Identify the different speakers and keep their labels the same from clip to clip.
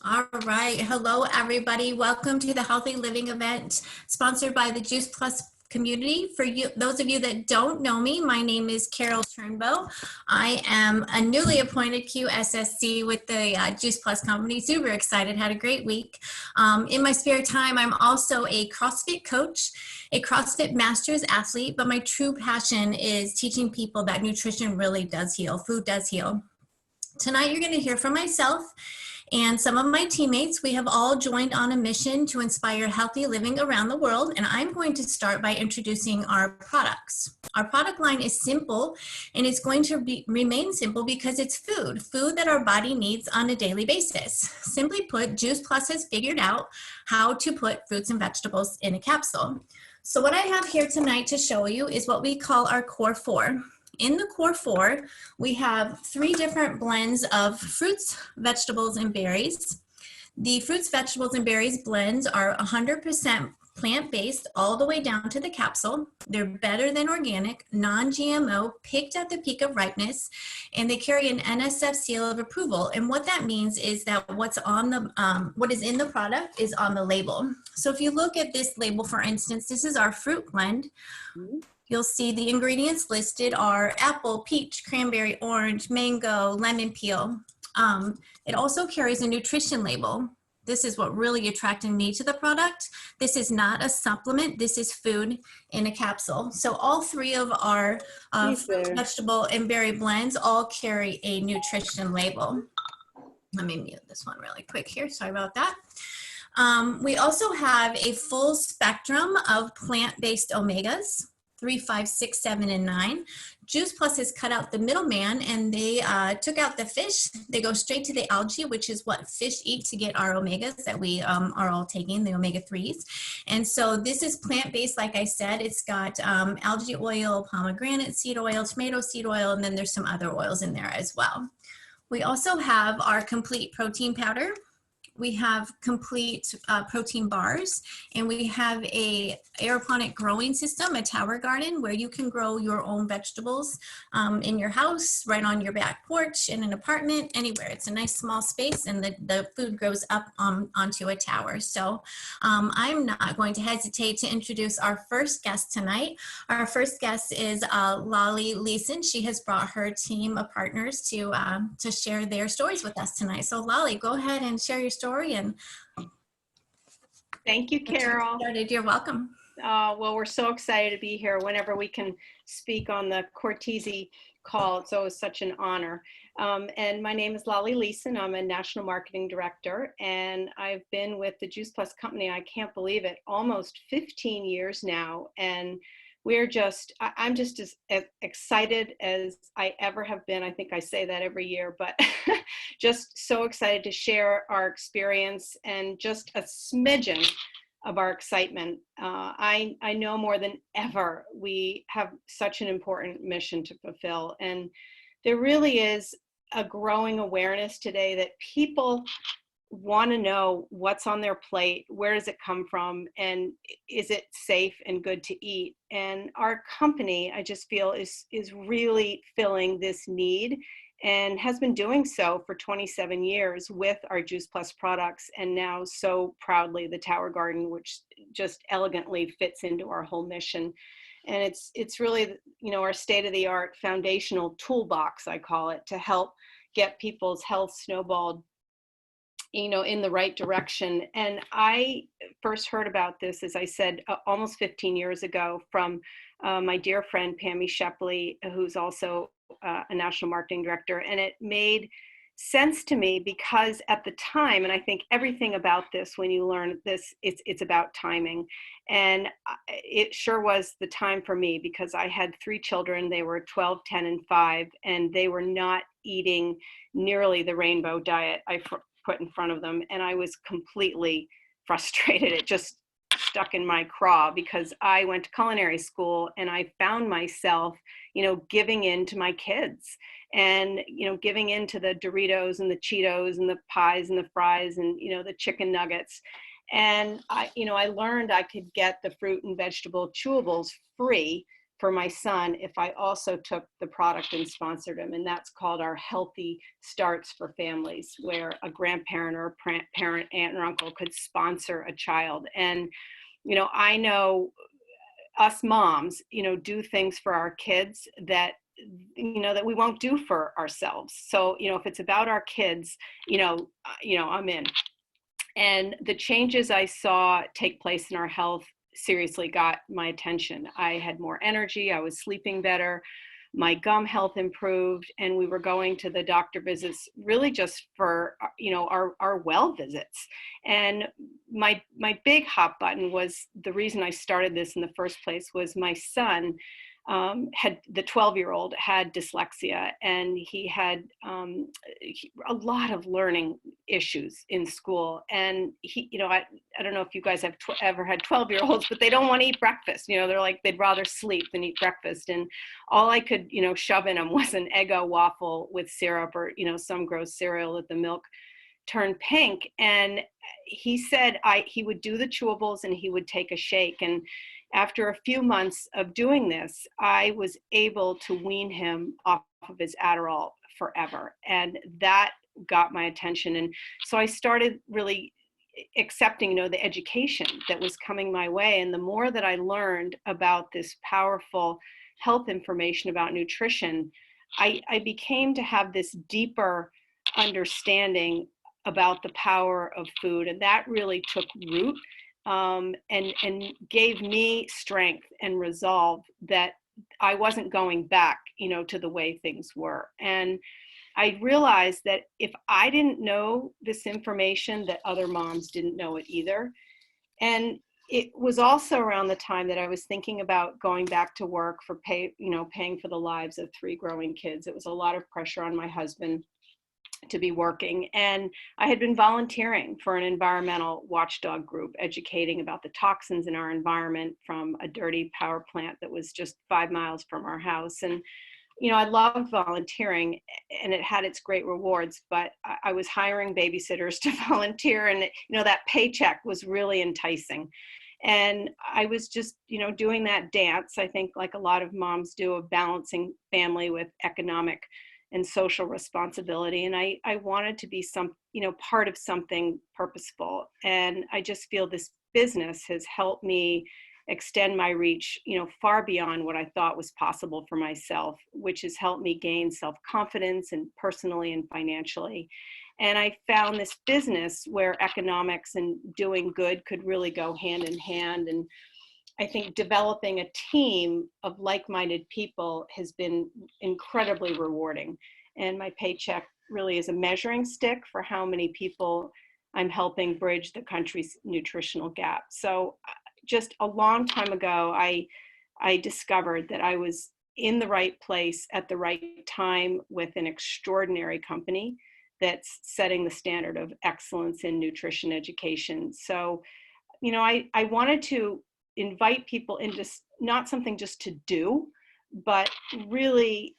Speaker 1: All right. Hello, everybody. Welcome to the Healthy Living event sponsored by the Juice Plus community. For you, those of you that don't know me, my name is Carole Turnbo. I am a newly appointed QSSC with the Juice Plus company. Super excited. Had a great week. In my spare time, I'm also a CrossFit coach, a CrossFit Masters athlete, but my true passion is teaching people that nutrition really does heal. Food does heal. Tonight, you're going to hear from myself and some of my teammates. We have all joined on a mission to inspire healthy living around the world, and I'm going to start by introducing our products. Our product line is simple, and it's going to remain simple because it's food that our body needs on a daily basis. Simply put, Juice Plus has figured out how to put fruits and vegetables in a capsule. So what I have here tonight to show you is what we call our Core 4. In the Core 4, we have 3 different blends of fruits, vegetables, and berries. The fruits, vegetables, and berries blends are 100% plant-based all the way down to the capsule. They're better than organic, non-GMO, picked at the peak of ripeness, and they carry an NSF seal of approval. And what that means is that what is in the product is on the label. So if you look at this label, for instance, this is our fruit blend. You'll see the ingredients listed are apple, peach, cranberry, orange, mango, lemon peel. It also carries a nutrition label. This is what really attracted me to the product. This is not a supplement. This is food in a capsule. So all 3 of our fruit, vegetable, and berry blends all carry a nutrition label. Let me mute this one really quick here. Sorry about that. We also have a full spectrum of plant-based omegas. 3, 5, 6, 7, and 9. Juice Plus has cut out the middleman, and they took out the fish. They go straight to the algae, which is what fish eat to get our omegas that we are all taking, the omega-3s. And so this is plant-based, like I said. It's got algae oil, pomegranate seed oil, tomato seed oil, and then there's some other oils in there as well. We also have our complete protein powder. We have complete protein bars, and we have a aeroponic growing system, a tower garden, where you can grow your own vegetables in your house, right on your back porch, in an apartment, anywhere. It's a nice small space, and the food grows up onto a tower. So I'm not going to hesitate to introduce our first guest tonight. Our first guest is Lolli Leeson. She has brought her team of partners to share their stories with us tonight. So Lolli, go ahead and share your story. And
Speaker 2: thank you, Carole.
Speaker 1: You're welcome.
Speaker 2: Well, we're so excited to be here whenever we can speak on the Cortese call. It's always such an honor. And my name is Lolli Leeson. I'm a national marketing director, and I've been with the Juice Plus company, I can't believe it, almost 15 years now. And I'm just as excited as I ever have been. I think I say that every year, but just so excited to share our experience and just a smidgen of our excitement. I know more than ever we have such an important mission to fulfill. And there really is a growing awareness today that people want to know what's on their plate, where does it come from, and is it safe and good to eat? And our company, I just feel, is really filling this need, and has been doing so for 27 years with our Juice Plus products, and now so proudly the Tower Garden, which just elegantly fits into our whole mission. And it's really, our state-of-the-art foundational toolbox, I call it, to help get people's health snowballed in the right direction. And I first heard about this, as I said, almost 15 years ago from my dear friend, Pammy Shepley, who's also a national marketing director. And it made sense to me because at the time, and I think everything about this, when you learn this, it's about timing. And it sure was the time for me because I had 3 children. They were 12, 10, and 5, and they were not eating nearly the rainbow diet I put in front of them. And I was completely frustrated. It just stuck in my craw because I went to culinary school and I found myself, giving in to my kids and, giving in to the Doritos and the Cheetos and the pies and the fries and, the chicken nuggets. And I learned I could get the fruit and vegetable chewables free for my son if I also took the product and sponsored him. And that's called our Healthy Starts for Families, where a grandparent or a parent, aunt or uncle could sponsor a child. And, you know, I know us moms, you know, do things for our kids that, you know, that we won't do for ourselves. So, you know, if it's about our kids, I'm in. And the changes I saw take place in our health seriously got my attention. I had more energy, I was sleeping better, my gum health improved, and we were going to the doctor visits really just for, you know, our well visits. And my big hot button was, the reason I started this in the first place was my son had, the 12-year-old had dyslexia, and he had a lot of learning issues in school. And he, you know, I don't know if you guys have ever had 12-year-olds, but they don't want to eat breakfast. You know, they're like, they'd rather sleep than eat breakfast. And all I could, you know, shove in them was an Eggo waffle with syrup, or, you know, some gross cereal that the milk turned pink. And he said he would do the chewables and he would take a shake. And after a few months of doing this, I was able to wean him off of his Adderall forever. And that got my attention. And so I started really accepting, you know, the education that was coming my way. And the more that I learned about this powerful health information about nutrition, I became to have this deeper understanding about the power of food. And that really took root. And gave me strength and resolve that I wasn't going back, you know, to the way things were. And I realized that if I didn't know this information, that other moms didn't know it either. And it was also around the time that I was thinking about going back to work for paying for the lives of 3 growing kids. It was a lot of pressure on my husband to be working. And I had been volunteering for an environmental watchdog group, educating about the toxins in our environment from a dirty power plant that was just 5 miles from our house. And, you know, I loved volunteering and it had its great rewards, but I was hiring babysitters to volunteer, and, you know, that paycheck was really enticing. And I was just, you know, doing that dance, I think, like a lot of moms do, of balancing family with economic and social responsibility. And I wanted to be part of something purposeful. And I just feel this business has helped me extend my reach, you know, far beyond what I thought was possible for myself, which has helped me gain self-confidence, and personally and financially. And I found this business where economics and doing good could really go hand in hand. And I think developing a team of like-minded people has been incredibly rewarding. And my paycheck really is a measuring stick for how many people I'm helping bridge the country's nutritional gap. So just a long time ago, I discovered that I was in the right place at the right time with an extraordinary company that's setting the standard of excellence in nutrition education. So, you know, I wanted to invite people into not something just to do, but really,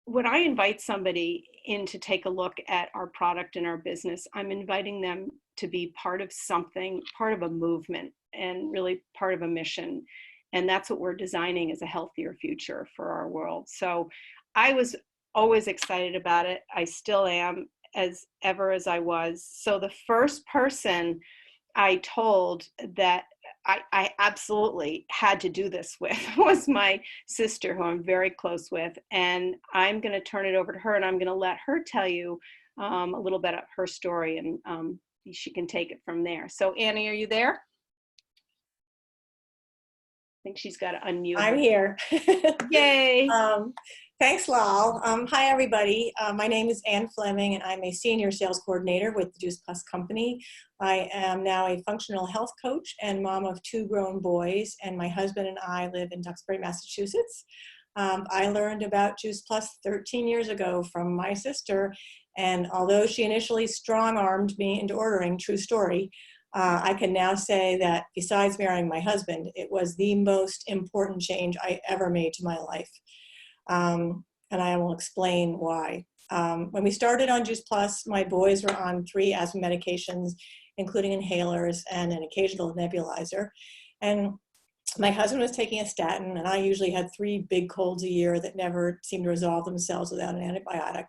Speaker 2: when I invite somebody in to take a look at our product and our business, I'm inviting them to be part of something, part of a movement, and really part of a mission. And that's what we're designing, as a healthier future for our world. So I was always excited about it. I still am, as ever as I was. So the first person I told that I absolutely had to do this with was my sister, who I'm very close with. And I'm going to turn it over to her, and I'm going to let her tell you a little bit of her story, and she can take it from there. So Annie, are you there? I think she's got to unmute.
Speaker 3: I'm here.
Speaker 2: Yay.
Speaker 3: Thanks, Lal. Hi, everybody. My name is Anne Fleming, and I'm a senior sales coordinator with the Juice Plus company. I am now a functional health coach and mom of 2 grown boys, and my husband and I live in Duxbury, Massachusetts. I learned about Juice Plus 13 years ago from my sister, and although she initially strong-armed me into ordering, true story, I can now say that besides marrying my husband, it was the most important change I ever made to my life. And I will explain why. When we started on Juice Plus, my boys were on 3 asthma medications, including inhalers and an occasional nebulizer. And My husband was taking a statin, and I usually had 3 big colds a year that never seemed to resolve themselves without an antibiotic.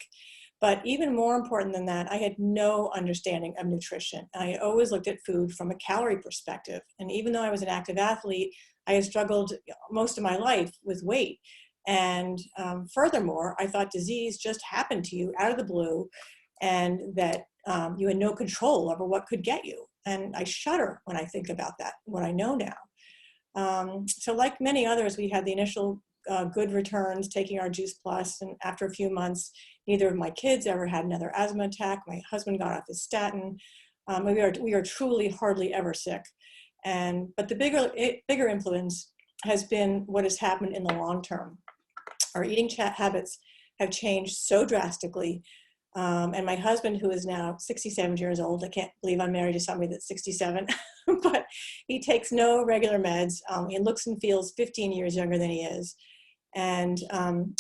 Speaker 3: But even more important than that, I had no understanding of nutrition. I always looked at food from a calorie perspective. And even though I was an active athlete, I had struggled most of my life with weight. And furthermore, I thought disease just happened to you out of the blue, and that you had no control over what could get you. And I shudder when I think about that, what I know now. So like many others, we had the initial good returns taking our Juice Plus, and after a few months, neither of my kids ever had another asthma attack. My husband got off his statin. We are truly hardly ever sick. But the bigger influence has been what has happened in the long term. Our eating habits have changed so drastically. And my husband, who is now 67 years old, I can't believe I'm married to somebody that's 67, but he takes no regular meds. He looks and feels 15 years younger than he is. And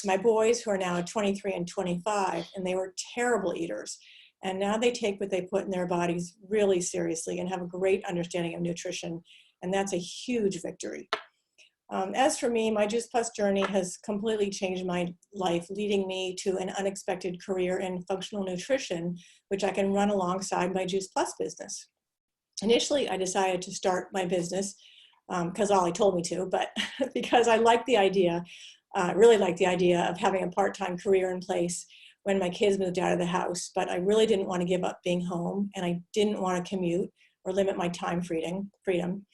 Speaker 3: my boys, who are now 23 and 25, and they were terrible eaters. And now they take what they put in their bodies really seriously and have a great understanding of nutrition. And that's a huge victory. As for me, my Juice Plus journey has completely changed my life, leading me to an unexpected career in functional nutrition, which I can run alongside my Juice Plus business. Initially, I decided to start my business because Ollie told me to, but because I liked the idea, really liked the idea of having a part-time career in place when my kids moved out of the house. But I really didn't want to give up being home, and I didn't want to commute or limit my time freedom.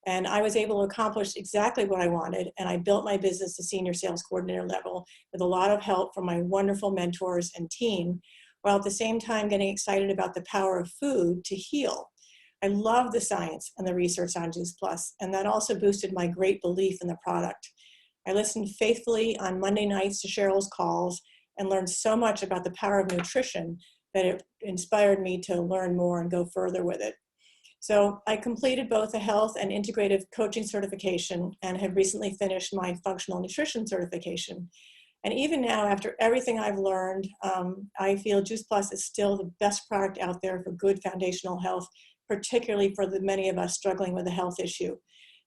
Speaker 3: And I was able to accomplish exactly what I wanted. And I built my business to senior sales coordinator level with a lot of help from my wonderful mentors and team, while at the same time getting excited about the power of food to heal. I love the science and the research on Juice Plus, and that also boosted my great belief in the product. I listened faithfully on Monday nights to Cheryl's calls and learned so much about the power of nutrition that it inspired me to learn more and go further with it. So I completed both a health and integrative coaching certification and have recently finished my functional nutrition certification. And even now, after everything I've learned, I feel Juice Plus is still the best product out there for good foundational health, particularly for the many of us struggling with a health issue.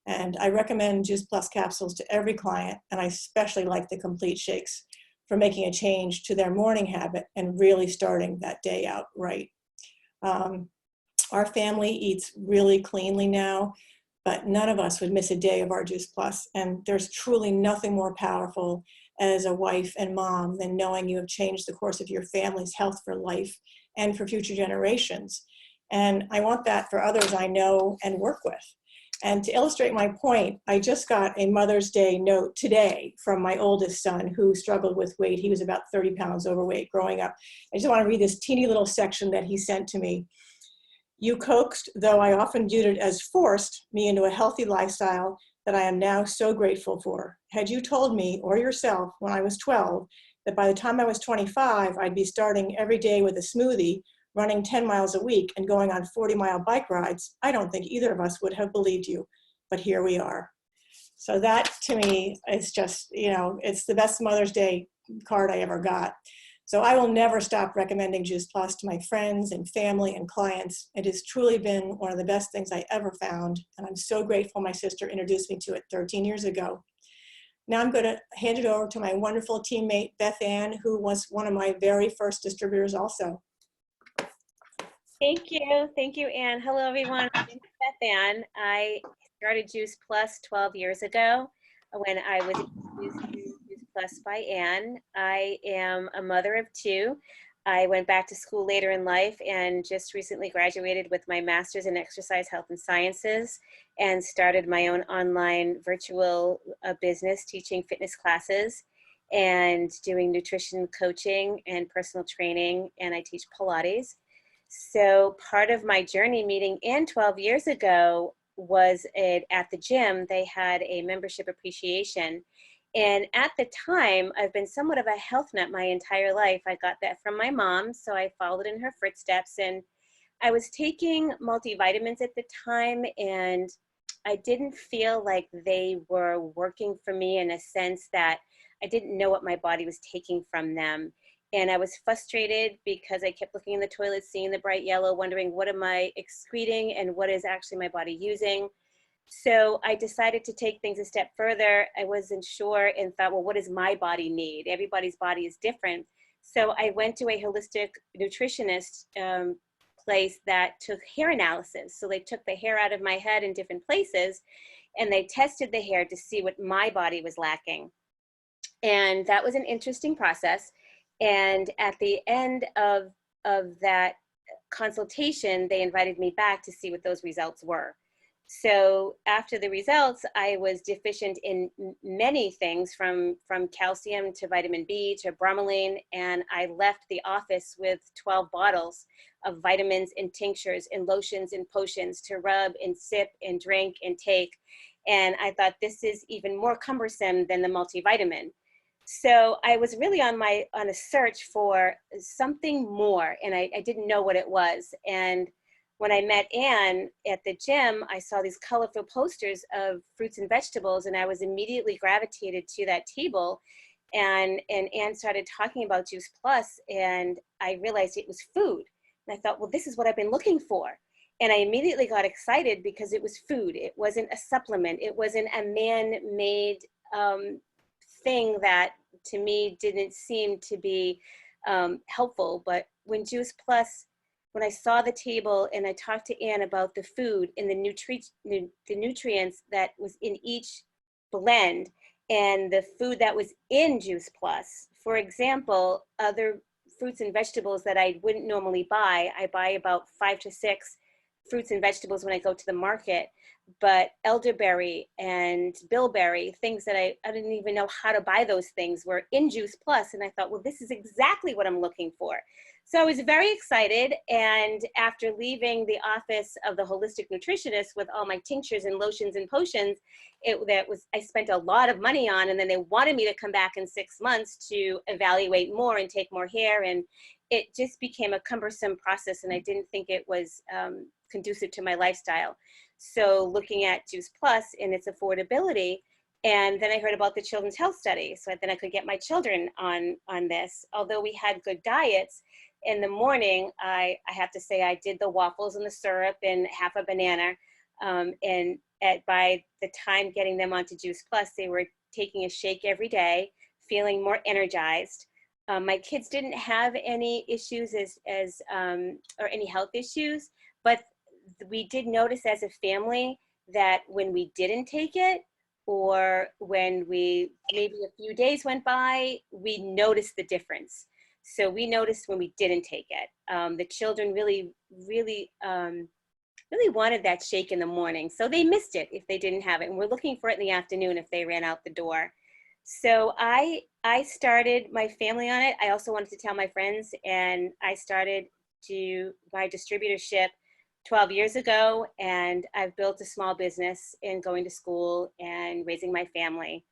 Speaker 3: And I recommend Juice Plus capsules to every client, and I especially like the complete shakes for making a change to their morning habit and really starting that day out right. Our family eats really cleanly now, but none of us would miss a day of our Juice Plus. And there's truly nothing more powerful as a wife and mom than knowing you have changed the course of your family's health for life and for future generations. And I want that for others I know and work with. And to illustrate my point, I just got a Mother's Day note today from my oldest son who struggled with weight. He was about 30 pounds overweight growing up. I just want to read this teeny little section that he sent to me. You coaxed, though I often viewed it as forced, me into a healthy lifestyle that I am now so grateful for. Had you told me or yourself when I was 12 that by the time I was 25, I'd be starting every day with a smoothie, running 10 miles a week and going on 40-mile bike rides, I don't think either of us would have believed you, but here we are. So that to me is just, it's the best Mother's Day card I ever got. So I will never stop recommending Juice Plus to my friends and family and clients. It has truly been one of the best things I ever found, and I'm so grateful my sister introduced me to it 13 years ago. Now I'm going to hand it over to my wonderful teammate, Beth-Anne, who was one of my very first distributors also.
Speaker 4: Thank you, Anne. Hello, everyone. My name is Beth-Anne. I started Juice Plus 12 years ago when I was introduced to Juice Plus by Anne. I am a mother of 2. I went back to school later in life and just recently graduated with my master's in exercise health and sciences and started my own online virtual business teaching fitness classes and doing nutrition coaching and personal training, and I teach Pilates. So part of my journey meeting Anne 12 years ago was at the gym. They had a membership appreciation. And at the time, I've been somewhat of a health nut my entire life. I got that from my mom, so I followed in her footsteps. And I was taking multivitamins at the time, and I didn't feel like they were working for me in a sense that I didn't know what my body was taking from them. And I was frustrated because I kept looking in the toilet, seeing the bright yellow, wondering what am I excreting and what is actually my body using. So I decided to take things a step further. I wasn't sure and thought, well, what does my body need? Everybody's body is different. So I went to a holistic nutritionist place that took hair analysis. So they took the hair out of my head in different places and they tested the hair to see what my body was lacking. And that was an interesting process. And at the end of that consultation, they invited me back to see what those results were. So after the results, I was deficient in many things from calcium to vitamin B to bromelain, and I left the office with 12 bottles of vitamins and tinctures and lotions and potions to rub and sip and drink and take. And I thought, this is even more cumbersome than the multivitamin. So I was really on a search for something more, and I didn't know what it was. And when I met Anne at the gym, I saw these colorful posters of fruits and vegetables, and I was immediately gravitated to that table. And Anne started talking about Juice Plus, and I realized it was food. And I thought, well, this is what I've been looking for. And I immediately got excited because it was food. It wasn't a supplement. It wasn't a man-made thing that to me didn't seem to be helpful. But when Juice Plus, when I saw the table and I talked to Anne about the food and the nutrients that was in each blend and the food that was in Juice Plus, for example, other fruits and vegetables that I wouldn't normally buy, I buy about 5 to 6 fruits and vegetables when I go to the market, but elderberry and bilberry, things that I didn't even know how to buy those things, were in Juice Plus. And I thought, well, this is exactly what I'm looking for. So I was very excited. And after leaving the office of the holistic nutritionist with all my tinctures and lotions and potions, I spent a lot of money on, and then they wanted me to come back in 6 months to evaluate more and take more hair. And it just became a cumbersome process, and I didn't think it was conducive to my lifestyle. So looking at Juice Plus and its affordability, and then I heard about the Children's Health Study, so then I could get my children on this. Although we had good diets, in the morning, I have to say I did the waffles and the syrup and half a banana, and by the time getting them onto Juice Plus, they were taking a shake every day, feeling more energized. My kids didn't have any issues or any health issues, but we did notice as a family that when we didn't take it, or when maybe a few days went by, we noticed the difference. So we noticed when we didn't take it. The children really wanted that shake in the morning. So they missed it if they didn't have it. And we're looking for it in the afternoon if they ran out the door. So I started my family on it. I also wanted to tell my friends, and I started my distributorship 12 years ago, and I've built a small business in going to school and raising my family.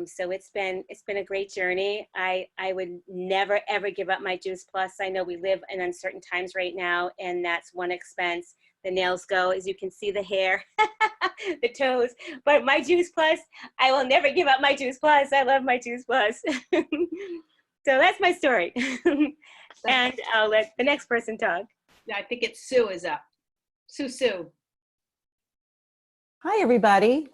Speaker 4: So it's been a great journey. I would never, ever give up my Juice Plus. I know we live in uncertain times right now, and that's one expense. The nails go, as you can see, the hair, the toes. But my Juice Plus, I will never give up my Juice Plus. I love my Juice Plus. So that's my story. And I'll let the next person talk.
Speaker 2: I think it's Sue is up. Sue.
Speaker 5: Hi, everybody.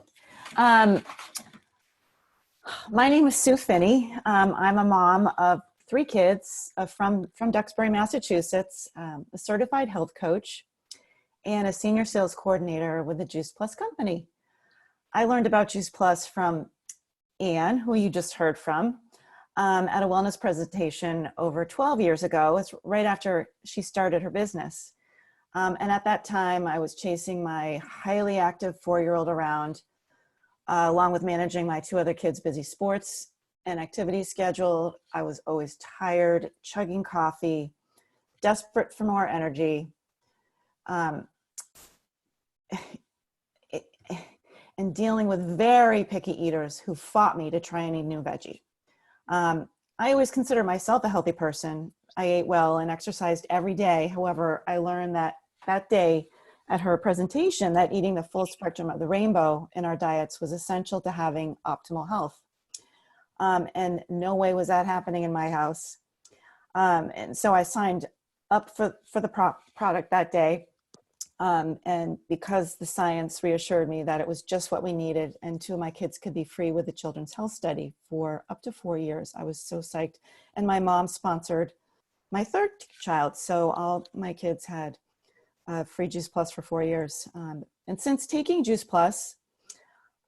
Speaker 5: My name is Sue Phinney. I'm a mom of 3 kids from Duxbury, Massachusetts, a certified health coach, and a senior sales coordinator with the Juice Plus company. I learned about Juice Plus from Anne, who you just heard from, at a wellness presentation over 12 years ago. It's right after she started her business. And at that time, I was chasing my highly active 4-year-old around, along with managing my 2 other kids' busy sports and activity schedule. I was always tired, chugging coffee, desperate for more energy, and dealing with very picky eaters who fought me to try and eat new veggie. I always consider myself a healthy person. I ate well and exercised every day. However, I learned that day at her presentation that eating the full spectrum of the rainbow in our diets was essential to having optimal health. And no way was that happening in my house. And so I signed up for the product that day. And because the science reassured me that it was just what we needed, and 2 of my kids could be free with the Children's Health Study for up to 4 years, I was so psyched. And my mom sponsored my 3rd child. So all my kids had free Juice Plus for 4 years. And since taking Juice Plus,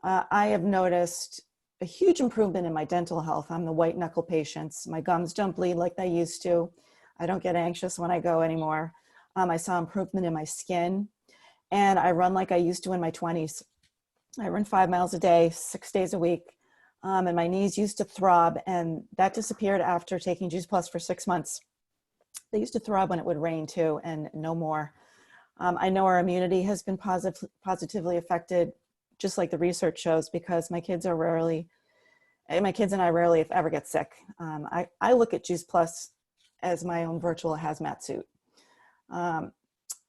Speaker 5: I have noticed a huge improvement in my dental health. I'm the white knuckle patients. My gums don't bleed like they used to. I don't get anxious when I go anymore. I saw improvement in my skin, and I run like I used to in my 20s. I run 5 miles a day, 6 days a week, and my knees used to throb, and that disappeared after taking Juice Plus for 6 months. They used to throb when it would rain too, and no more. I know our immunity has been positively affected, just like the research shows, because my kids and I rarely, if ever, get sick. I look at Juice Plus as my own virtual hazmat suit.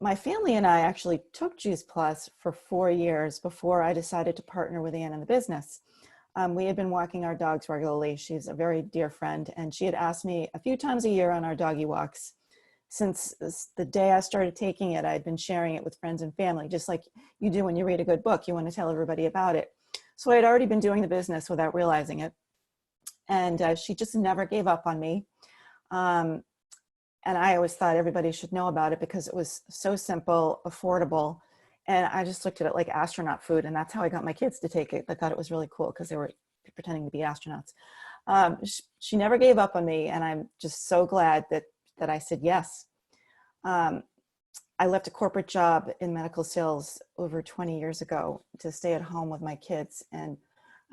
Speaker 5: My family and I actually took Juice Plus for 4 years before I decided to partner with Ann in the business. We had been walking our dogs regularly. She's a very dear friend, and she had asked me a few times a year on our doggy walks. Since the day I started taking it, I'd been sharing it with friends and family, just like you do when you read a good book. You want to tell everybody about it. So I had already been doing the business without realizing it. And she just never gave up on me. And I always thought everybody should know about it because it was so simple, affordable. And I just looked at it like astronaut food. And that's how I got my kids to take it. I thought it was really cool because they were pretending to be astronauts. She never gave up on me. And I'm just so glad that I said yes. I left a corporate job in medical sales over 20 years ago to stay at home with my kids. And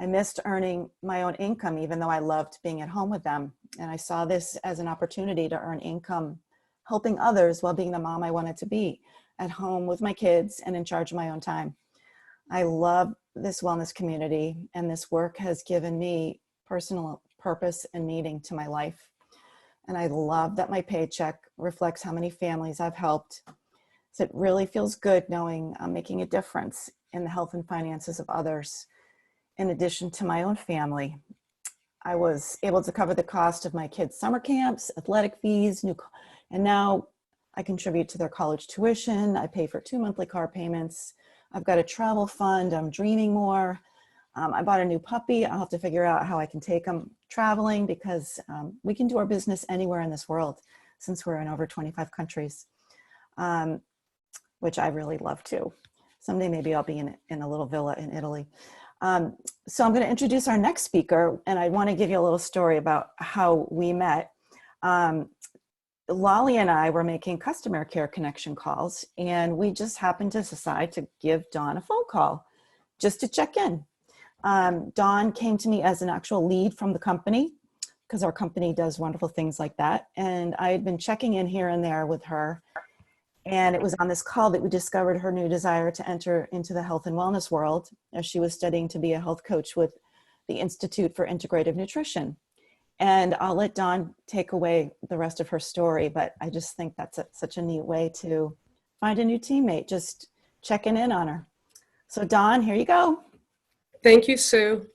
Speaker 5: I missed earning my own income, even though I loved being at home with them. And I saw this as an opportunity to earn income, helping others while being the mom I wanted to be, at home with my kids and in charge of my own time. I love this wellness community, and this work has given me personal purpose and meaning to my life. And I love that my paycheck reflects how many families I've helped. So it really feels good knowing I'm making a difference in the health and finances of others, in addition to my own family. I was able to cover the cost of my kids' summer camps, athletic fees, and now I contribute to their college tuition. I pay for 2 monthly car payments. I've got a travel fund. I'm dreaming more. I bought a new puppy. I'll have to figure out how I can take him traveling, because we can do our business anywhere in this world since we're in over 25 countries, which I really love too. Someday maybe I'll be in a little villa in Italy. So I'm going to introduce our next speaker, and I want to give you a little story about how we met. Lolli and I were making customer care connection calls, and we just happened to decide to give Dawn a phone call just to check in. Dawn came to me as an actual lead from the company, because our company does wonderful things like that. And I had been checking in here and there with her. And it was on this call that we discovered her new desire to enter into the health and wellness world, as she was studying to be a health coach with the Institute for Integrative Nutrition. And I'll let Dawn take away the rest of her story, but I just think that's such a neat way to find a new teammate, just checking in on her. So Dawn, here you go.
Speaker 6: Thank you, Sue.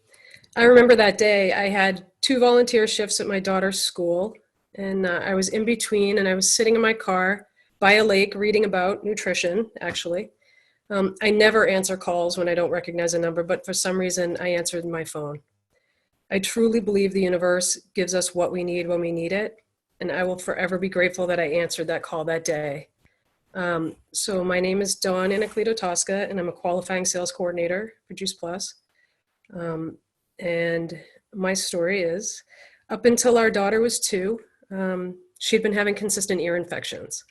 Speaker 6: I remember that day. I had 2 volunteer shifts at my daughter's school, and I was in between, and I was sitting in my car by a lake reading about nutrition, actually. I never answer calls when I don't recognize a number, but for some reason I answered my phone. I truly believe the universe gives us what we need when we need it, and I will forever be grateful that I answered that call that day. So my name is Dawn Anacleto-Tosca, and I'm a qualifying sales coordinator for Juice Plus. And my story is, up until our daughter was 2, she'd been having consistent ear infections.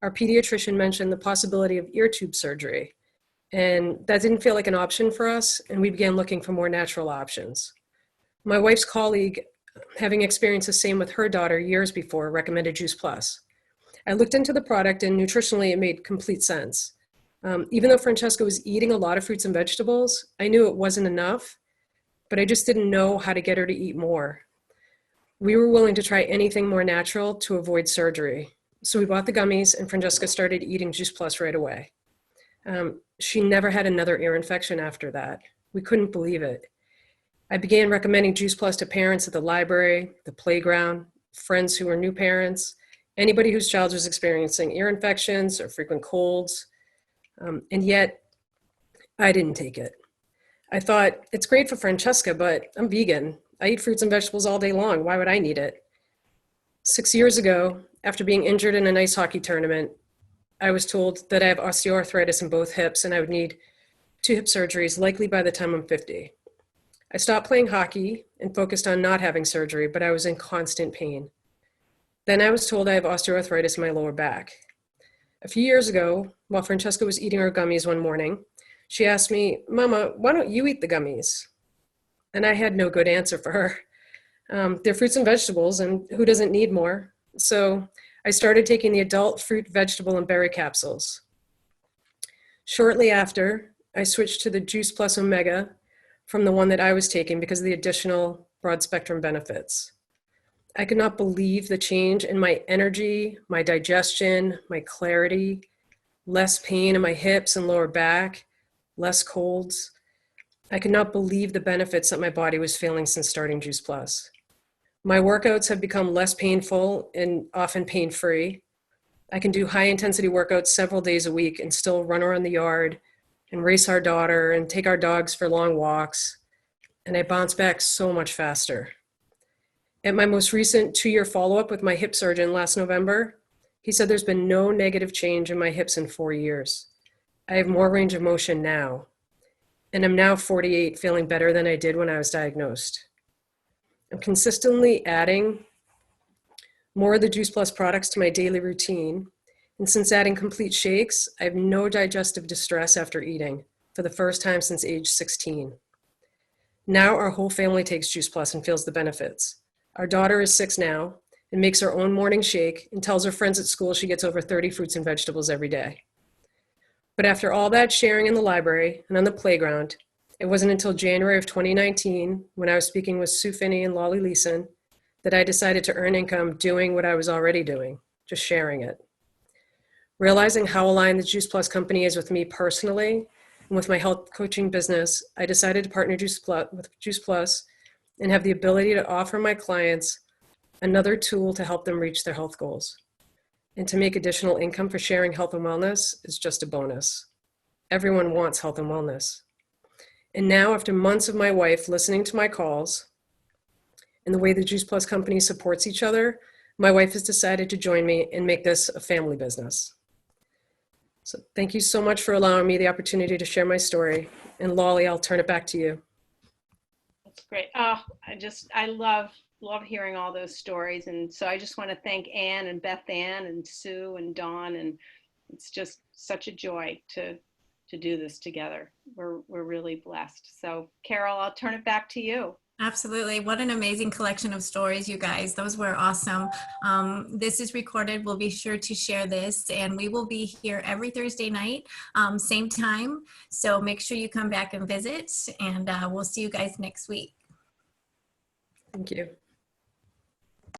Speaker 6: Our pediatrician mentioned the possibility of ear tube surgery, and that didn't feel like an option for us, and we began looking for more natural options. My wife's colleague, having experienced the same with her daughter years before, recommended Juice Plus. I looked into the product, and nutritionally it made complete sense. Even though Francesca was eating a lot of fruits and vegetables, I knew it wasn't enough, but I just didn't know how to get her to eat more. We were willing to try anything more natural to avoid surgery. So we bought the gummies, and Francesca started eating Juice Plus right away. She never had another ear infection after that. We couldn't believe it. I began recommending Juice Plus to parents at the library, the playground, friends who were new parents, anybody whose child was experiencing ear infections or frequent colds. And yet I didn't take it. I thought, it's great for Francesca, but I'm vegan. I eat fruits and vegetables all day long. Why would I need it? 6 years ago, after being injured in an ice hockey tournament, I was told that I have osteoarthritis in both hips and I would need 2 hip surgeries, likely by the time I'm 50. I stopped playing hockey and focused on not having surgery, but I was in constant pain. Then I was told I have osteoarthritis in my lower back. A few years ago, while Francesca was eating her gummies one morning, she asked me, "Mama, why don't you eat the gummies?" And I had no good answer for her. They're fruits and vegetables, and who doesn't need more? So I started taking the adult fruit, vegetable, and berry capsules. Shortly after, I switched to the Juice Plus Omega from the one that I was taking because of the additional broad spectrum benefits. I could not believe the change in my energy, my digestion, my clarity, less pain in my hips and lower back, less colds. I could not believe the benefits that my body was feeling since starting Juice Plus. My workouts have become less painful and often pain-free. I can do high-intensity workouts several days a week and still run around the yard and race our daughter and take our dogs for long walks. And I bounce back so much faster. At my most recent 2-year follow-up with my hip surgeon last November, he said there's been no negative change in my hips in 4 years. I have more range of motion now. And I'm now 48, feeling better than I did when I was diagnosed. I'm consistently adding more of the Juice Plus products to my daily routine. And since adding complete shakes, I have no digestive distress after eating for the first time since age 16. Now our whole family takes Juice Plus and feels the benefits. Our daughter is 6 now and makes her own morning shake and tells her friends at school she gets over 30 fruits and vegetables every day. But after all that sharing in the library and on the playground, it wasn't until January of 2019, when I was speaking with Sue Phinney and Lolli Leeson, that I decided to earn income doing what I was already doing, just sharing it. Realizing how aligned the Juice Plus company is with me personally and with my health coaching business, I decided to partner with Juice Plus and have the ability to offer my clients another tool to help them reach their health goals. And to make additional income for sharing health and wellness is just a bonus. Everyone wants health and wellness. And now, after months of my wife listening to my calls and the way the Juice Plus company supports each other, my wife has decided to join me and make this a family business. So thank you so much for allowing me the opportunity to share my story. And Lolli, I'll turn it back to you.
Speaker 2: That's great. Oh, I love hearing all those stories. And so I just want to thank Anne and Beth-Anne and Sue and Dawn. And it's just such a joy to do this together. We're really blessed. So Carole, I'll turn it back to you.
Speaker 1: Absolutely. What an amazing collection of stories, you guys. Those were awesome. This is recorded. We'll be sure to share this, and we will be here every Thursday night, same time. So make sure you come back and visit, and we'll see you guys next week.
Speaker 6: Thank you.